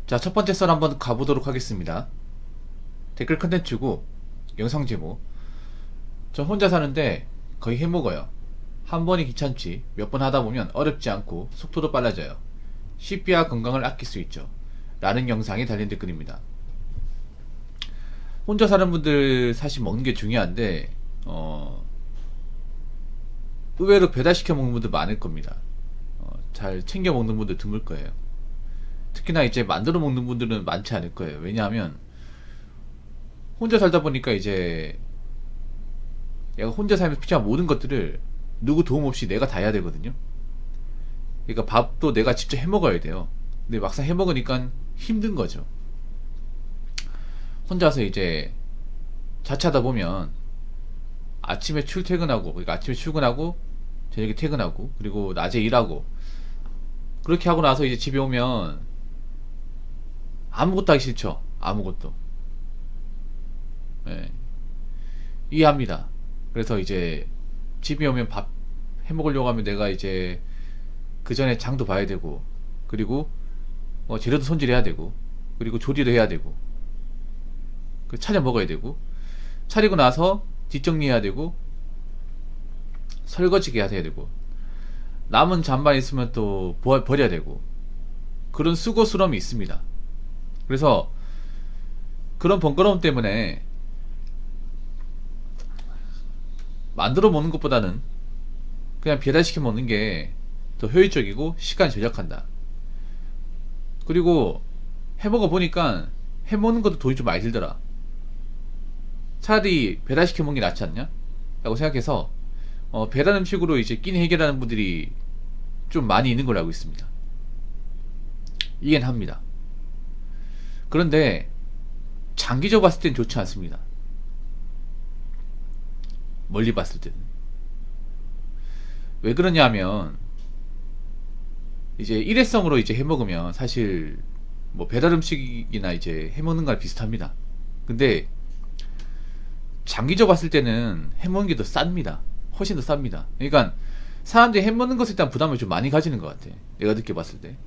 자, 첫 번째 썰 한번 가보도록 하겠습니다. 댓글 컨텐츠고 영상 제목. 저 혼자 사는데 거의 해먹어요. 한 번이 귀찮지 몇 번 하다 보면 어렵지 않고 속도도 빨라져요. 식비와 건강을 아낄 수 있죠. 라는 영상에 달린 댓글입니다. 혼자 사는 분들 사실 먹는 게 중요한데 의외로 배달시켜 먹는 분들 많을 겁니다. 잘 챙겨 먹는 분들 드물 거예요. 특히나 이제 만들어 먹는 분들은 많지 않을 거예요. 왜냐하면 혼자 살다 보니까 이제 내가 혼자 살면서 필요한 모든 것들을 누구 도움 없이 내가 다 해야 되거든요. 그러니까 밥도 내가 직접 해 먹어야 돼요. 근데 막상 해 먹으니까 힘든 거죠. 혼자서 이제 자취하다 보면 아침에 출퇴근하고, 그러니까 아침에 출근하고 저녁에 퇴근하고 그리고 낮에 일하고 그렇게 하고 나서 이제 집에 오면 아무것도 하기 싫죠. 아무것도. 예, 이해합니다. 그래서 이제 집에 오면 밥 해 먹으려고 하면 내가 이제 그 전에 장도 봐야 되고, 그리고 재료도 손질해야 되고, 그리고 조리도 해야 되고, 그 차려 먹어야 되고, 차리고 나서 뒷정리해야 되고, 설거지 해야 되고, 남은 잔반 있으면 또 버려야 되고, 그런 수고스러움이 있습니다. 그래서 그런 번거로움 때문에 만들어 먹는 것보다는 그냥 배달시켜 먹는 게 더 효율적이고 시간 절약한다. 그리고 해먹어 보니까 해먹는 것도 돈이 좀 많이 들더라. 차라리 배달시켜 먹는 게 낫지 않냐? 라고 생각해서 배달 음식으로 이제 끼니 해결하는 분들이 좀 많이 있는 걸로 알고 있습니다. 이해는 합니다. 그런데 장기적으로 봤을 땐 좋지 않습니다. 멀리 봤을 때는. 왜 그러냐 하면 이제 일회성으로 이제 해먹으면 사실 뭐 배달 음식이나 이제 해먹는 거랑 비슷합니다. 근데 장기적으로 봤을 때는 해먹는 게 더 쌉니다. 훨씬 더 쌉니다. 그러니까 사람들이 해먹는 것에 대한 부담을 좀 많이 가지는 것 같아. 내가 느껴봤을 때.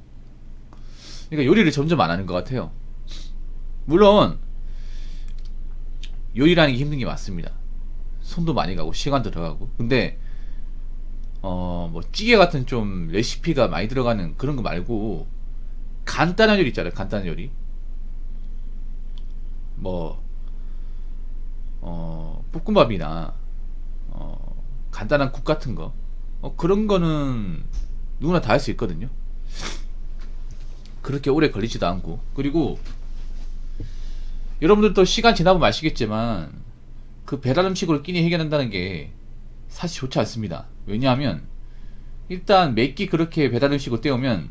그러니까 요리를 점점 안 하는 것 같아요. 물론 요리라는 게 힘든 게 맞습니다. 손도 많이 가고 시간도 들어가고. 근데 뭐 찌개 같은 좀 레시피가 많이 들어가는 그런 거 말고 간단한 요리 있잖아요. 간단한 요리. 뭐 볶음밥이나 간단한 국 같은 거. 그런 거는 누구나 다 할 수 있거든요. 그렇게 오래 걸리지도 않고. 그리고 여러분들도 시간 지나보면 아시겠지만 그 배달 음식으로 끼니 해결한다는 게 사실 좋지 않습니다. 왜냐하면 일단 몇 끼 그렇게 배달 음식으로 때우면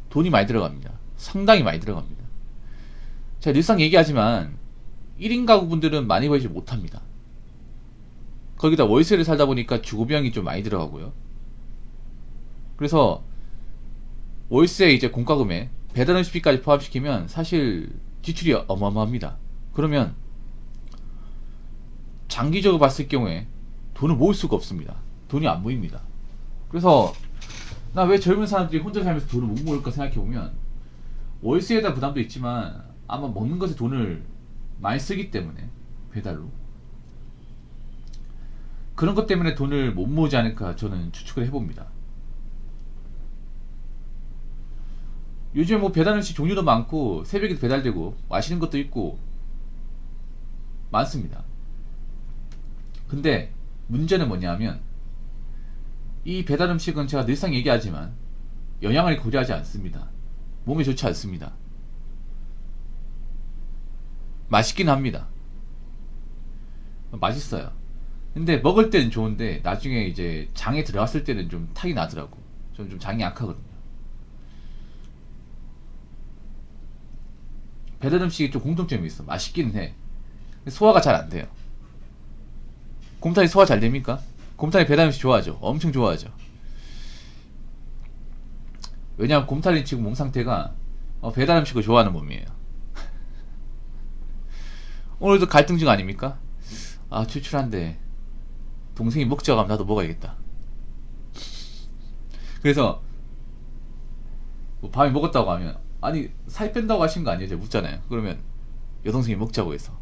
돈이 많이 들어갑니다. 상당히 많이 들어갑니다. 제가 늘상 얘기하지만 1인 가구분들은 많이 벌지 못합니다. 거기다 월세를 살다 보니까 주거비용이 좀 많이 들어가고요. 그래서 월세 이제 공과금에 배달 음식비까지 포함시키면 사실 지출이 어마어마합니다. 그러면 장기적으로 봤을 경우에 돈을 모을 수가 없습니다. 돈이 안 모입니다. 그래서 나 왜 젊은 사람들이 혼자 살면서 돈을 못 모을까 생각해보면 월세에 대한 부담도 있지만 아마 먹는 것에 돈을 많이 쓰기 때문에 배달로 그런 것 때문에 돈을 못 모으지 않을까 저는 추측을 해봅니다. 요즘 뭐 배달 음식 종류도 많고 새벽에 배달되고 맛있는 것도 있고 많습니다. 근데 문제는 뭐냐면 이 배달 음식은 제가 늘상 얘기하지만 영양을 고려하지 않습니다. 몸에 좋지 않습니다. 맛있긴 합니다. 맛있어요. 근데 먹을 때는 좋은데 나중에 이제 장에 들어갔을 때는 좀 탁이 나더라고. 저는 좀 장이 약하거든요. 배달 음식이 좀 공통점이 있어. 맛있긴 해. 소화가 잘 안 돼요. 곰탕이 소화 잘 됩니까? 곰탕이 배달 음식 좋아하죠. 엄청 좋아하죠. 왜냐하면 곰탕이 지금 몸 상태가 배달 음식을 좋아하는 몸이에요. 오늘도 갈등 중 아닙니까? 아, 출출한데 동생이 먹자고 하면 나도 먹어야겠다. 그래서 뭐 밤에 먹었다고 하면 아니 살 뺀다고 하신 거 아니에요? 제가 묻잖아요. 그러면 여동생이 먹자고 해서.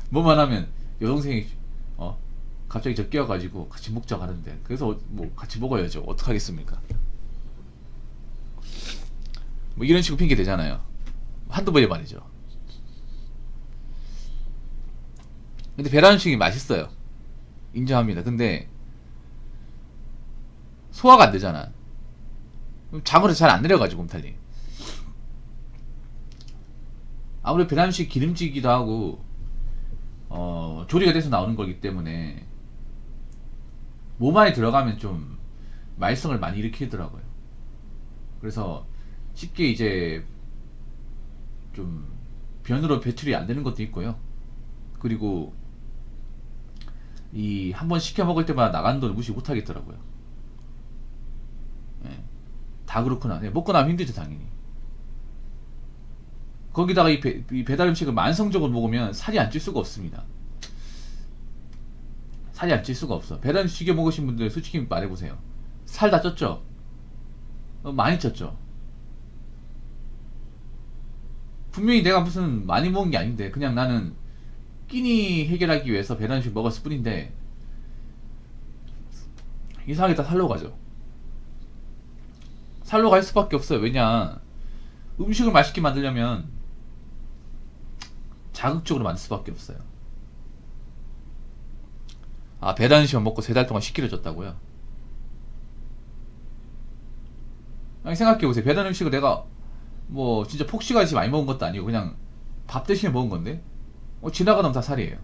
뭐만 하면 여동생이 어 갑자기 저 끼어가지고 같이 먹자고 하는데, 그래서 뭐 같이 먹어야죠. 어떡하겠습니까? 뭐 이런 식으로 핑계 대잖아요. 한두 번이 말이죠. 근데 배란 음식이 맛있어요. 인정합니다. 근데 소화가 안 되잖아. 장으로 잘 안 내려가지고 곰탈리. 아무래도 배란 음식 기름지기도 하고 조리가 돼서 나오는 거기 때문에 몸 안에 들어가면 좀 말썽을 많이 일으키더라고요. 그래서 쉽게 이제 좀 변으로 배출이 안 되는 것도 있고요. 그리고 이 한 번 시켜 먹을 때마다 나가는 돈을 무시 못 하겠더라고요. 예. 다 그렇구나. 예, 먹고 나면 힘들죠 당연히. 거기다가 이 배달 음식을 만성적으로 먹으면 살이 안 찔 수가 없습니다. 살이 안 찔 수가 없어. 배달 음식 시켜 먹으신 분들 솔직히 말해보세요. 살 다 쪘죠? 많이 쪘죠? 분명히 내가 무슨 많이 먹은 게 아닌데 그냥 나는 끼니 해결하기 위해서 배달 음식 먹었을 뿐인데 이상하게 다 살로 가죠. 살로 갈 수밖에 없어요. 왜냐, 음식을 맛있게 만들려면 자극적으로 만들 수밖에 없어요. 아, 배달 음식만 먹고 3달 동안 10kg 쪘다고요? 아니, 생각해보세요. 배달 음식을 내가 뭐 진짜 폭식하듯이 많이 먹은 것도 아니고 그냥 밥 대신에 먹은 건데 지나가다 보면 다 살이에요.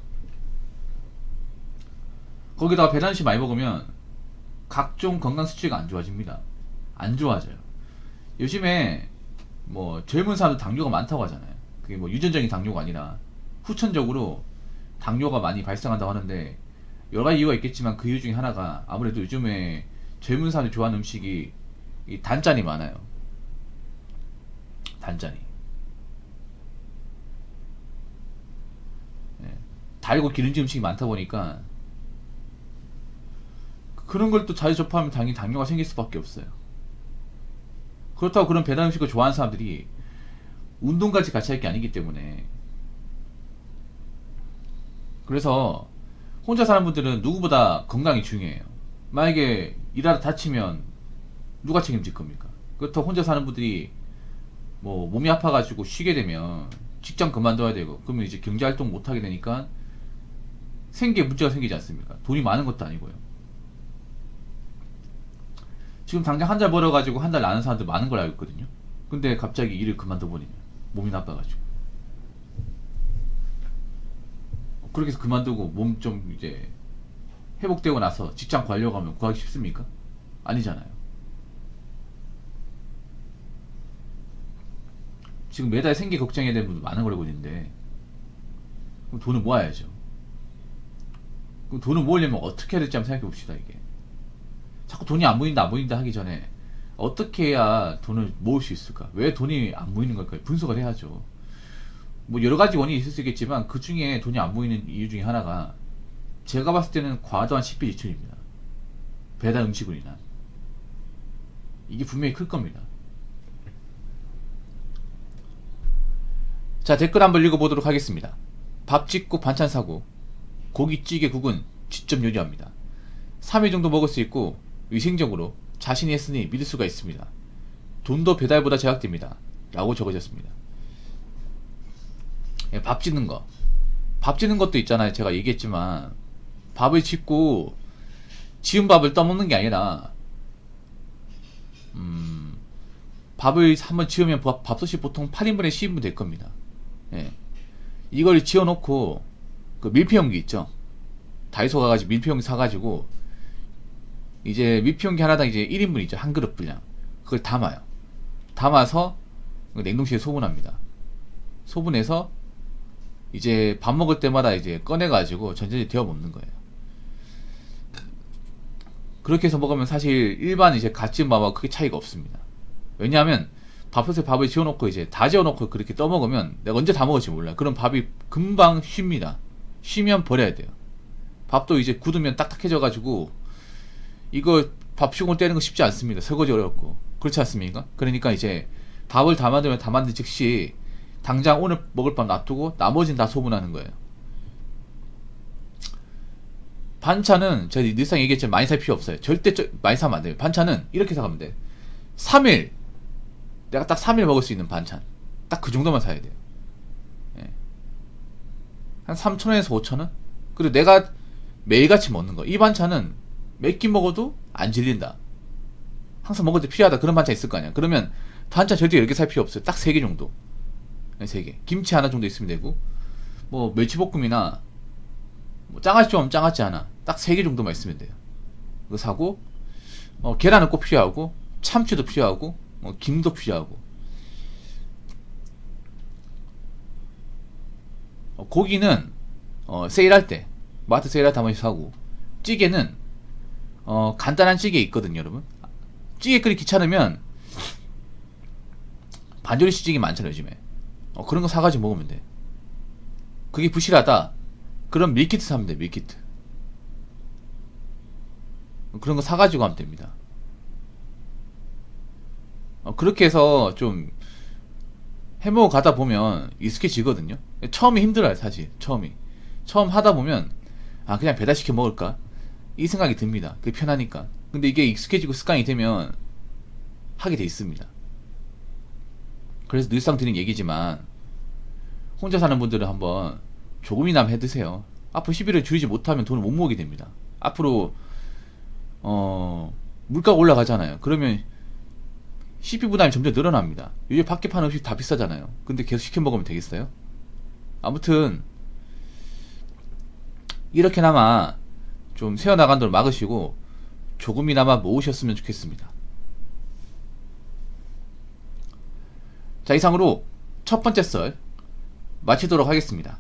거기다가 배달 음식 많이 먹으면 각종 건강 수치가 안 좋아집니다. 안 좋아져요. 요즘에 뭐 젊은 사람들 당뇨가 많다고 하잖아요. 그게 뭐 유전적인 당뇨가 아니라 후천적으로 당뇨가 많이 발생한다고 하는데, 여러 가지 이유가 있겠지만 그 이유 중에 하나가 아무래도 요즘에 젊은 사람들이 좋아하는 음식이 이 단짠이 많아요. 단짠이. 예. 달고 기름진 음식이 많다 보니까 그런 걸 또 자주 접하면 당연히 당뇨가 생길 수밖에 없어요. 그렇다고 그런 배달 음식을 좋아하는 사람들이 운동까지 같이 할 게 아니기 때문에, 그래서 혼자 사는 분들은 누구보다 건강이 중요해요. 만약에 일하다 다치면 누가 책임질 겁니까? 그렇다고 혼자 사는 분들이 뭐 몸이 아파가지고 쉬게 되면 직장 그만둬야 되고, 그러면 이제 경제활동 못하게 되니까 생계에 문제가 생기지 않습니까? 돈이 많은 것도 아니고요. 지금 당장 한 달 벌어가지고 한 달 나는 사람들 많은 걸 알고 있거든요. 근데 갑자기 일을 그만둬 버리면 몸이 나빠가지고, 그렇게 해서 그만두고 몸 좀 이제 회복되고 나서 직장 구하려고 하면 구하기 쉽습니까? 아니잖아요. 지금 매달 생계 걱정해야 되는 분들 많은 걸 알고 있는데, 그럼 돈을 모아야죠. 그럼 돈을 모으려면 어떻게 해야 될지 한번 생각해 봅시다. 이게 자꾸 돈이 안 모인다 안 모인다 하기 전에 어떻게 해야 돈을 모을 수 있을까? 왜 돈이 안 모이는 걸까요? 분석을 해야죠. 뭐 여러 가지 원인이 있을 수 있겠지만 그 중에 돈이 안 모이는 이유 중에 하나가 제가 봤을 때는 과도한 식비 지출입니다. 배달 음식으로 인한. 이게 분명히 클 겁니다. 자, 댓글 한번 읽어보도록 하겠습니다. 밥 짓고 반찬 사고 고깃찌개 국은 직접 요리합니다. 3일 정도 먹을 수 있고 위생적으로 자신이 했으니 믿을 수가 있습니다. 돈도 배달보다 제약됩니다. 라고 적어졌습니다. 예, 밥 짓는 거. 밥 짓는 것도 있잖아요. 제가 얘기했지만 밥을 짓고 지은 밥을 떠먹는 게 아니라 밥을 한번 지으면 밥솥이 보통 8인분에 10인분 될 겁니다. 예. 이걸 지어놓고 그 밀폐용기 있죠. 다이소 가가지고 밀폐용기 사가지고 이제 밀폐용기 하나당 이제 1인분 있죠. 한 그릇 분량. 그걸 담아요. 담아서 냉동실에 소분합니다. 소분해서 이제 밥 먹을 때마다 이제 꺼내가지고 전자레인지 데워 먹는 거예요. 그렇게 해서 먹으면 사실 일반 이제 갓 지은 밥하고 크게 차이가 없습니다. 왜냐하면 밥솥에 밥을 지어놓고 이제 다 지어놓고 그렇게 떠먹으면 내가 언제 다 먹을지 몰라요. 그럼 밥이 금방 쉽니다. 쉬면 버려야 돼요. 밥도 이제 굳으면 딱딱해져가지고 이거 밥식으로 떼는 거 쉽지 않습니다. 설거지 어렵고. 그렇지 않습니까? 그러니까 이제 밥을 담아두면 담았는 즉시 당장 오늘 먹을 밥 놔두고 나머지는 다 소분하는 거예요. 반찬은 제가 늘상 얘기했지만 많이 살 필요 없어요. 절대 많이 사면 안 돼요. 반찬은 이렇게 사가면 돼. 3일 내가 딱 3일 먹을 수 있는 반찬 딱 그 정도만 사야 돼요. 예. 한 3,000원에서 5,000원? 그리고 내가 매일같이 먹는 거. 이 반찬은 몇 끼 먹어도 안 질린다. 항상 먹을 때 필요하다. 그런 반찬 있을 거 아니야. 그러면 반찬 절대 10개 살 필요 없어요. 딱 3개 정도. 네, 3개. 김치 하나 정도 있으면 되고, 뭐 멸치볶음이나 뭐 짱아찌 좀 짱아찌 하나 딱 3개 정도만 있으면 돼요. 그거 사고, 계란은 꼭 필요하고, 참치도 필요하고, 김도 필요하고, 고기는 세일할 때 마트 세일할 때 한 번씩 사고, 찌개는 간단한 찌개 있거든요, 여러분. 찌개 끓이 귀찮으면 반조리식 찌개 많잖아요, 요즘에. 그런 거 사가지고 먹으면 돼. 그게 부실하다. 그럼 밀키트 사면 돼, 밀키트. 그런 거 사가지고 하면 됩니다. 그렇게 해서 좀 해먹어 가다 보면 익숙해지거든요. 처음이 힘들어요, 사실. 처음 하다 보면 그냥 배달시켜 먹을까? 이 생각이 듭니다. 그게 편하니까. 근데 이게 익숙해지고 습관이 되면 하게 돼 있습니다. 그래서 늘상 드리는 얘기지만 혼자 사는 분들은 한번 조금이나마 해드세요. 앞으로 시비를 줄이지 못하면 돈을 못 모으게 됩니다. 앞으로 물가가 올라가잖아요. 그러면 식비 부담이 점점 늘어납니다. 요즘 밖에 파는 음식 다 비싸잖아요. 근데 계속 시켜 먹으면 되겠어요? 아무튼 이렇게나마 좀 새어나간 돈을 막으시고 조금이나마 모으셨으면 좋겠습니다. 자, 이상으로 첫 번째 썰 마치도록 하겠습니다.